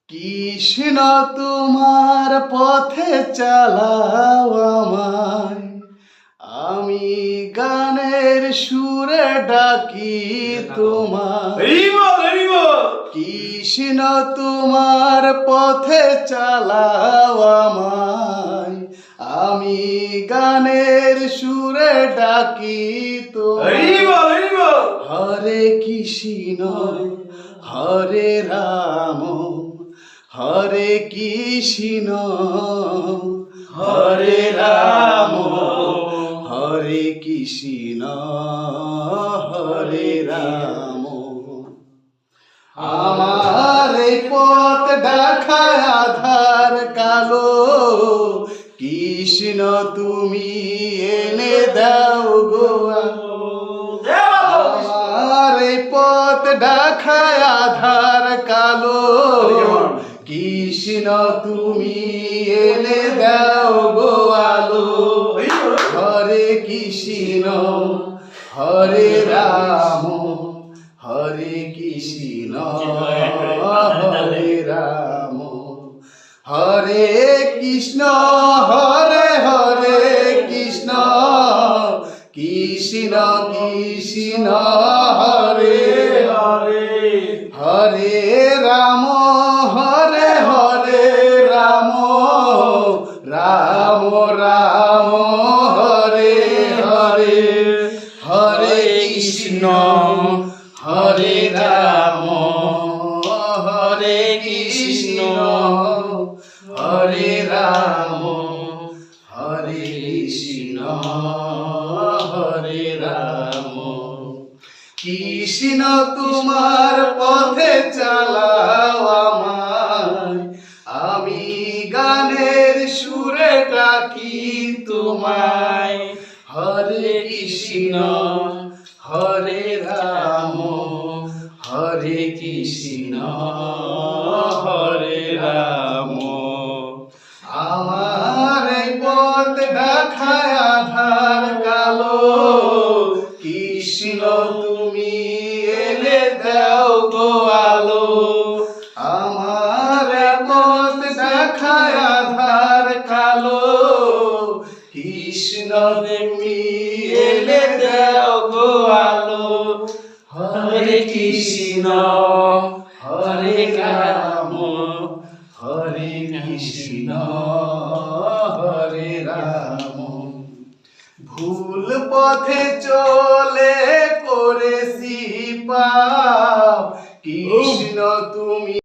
কৃষ্ণ তোমার পথে চালাও আমায়, আমি গানের সুরে ডাকি তোমায়। কৃষ্ণ তোমার পথে চালাও আমায়, আমি গানের সুরে ডাকি তোমায়। হরে কৃষ্ণ হরে রাম, হরে কৃষ্ণ হরে রাম, হরে কৃষ্ণ হরে রাম। আমার এই পথ দেখায় আধার কালো, কৃষ্ণ তুমি এনে দাও গো আলো। আমার এই পথ দেখায় আধার কালো, কৃষ্ণ তুমি এনে দাও গো আলো। হরে কৃষ্ণ হরে রাম, হরে কৃষ্ণ হরে রাম, হরে কৃষ্ণ হরে হরে কৃষ্ণ, কৃষ্ণ কৃষ্ণ হরে হরে, হরে রাম হরে হরে রাম, রাম রাম হরে হরে, হরে কৃষ্ণ হরে রাম, হরে কৃষ্ণ হরে রাম, হরে কৃষ্ণ হরে রাম। কৃষ্ণ তোমার পথে চালাও আমায়, আমি গানের সুরে ডাকি তোমায়। হরে কৃষ্ণ হরে রাম, হরে কৃষ্ণ হরে রাম। আমার এই পথ দেখায় আধার কালো, কৃষ্ণ তুমি এনে দাও গো আলো। আমার এই পথ দেখায় আধার কালো, কৃষ্ণ তুমি এনে দাও গো আলো। হরে কৃষ্ণ হরে রাম, হরে কৃষ্ণ হরে রাম। ভুল পথে চলে করেছি পাপ, কৃষ্ণ তুমি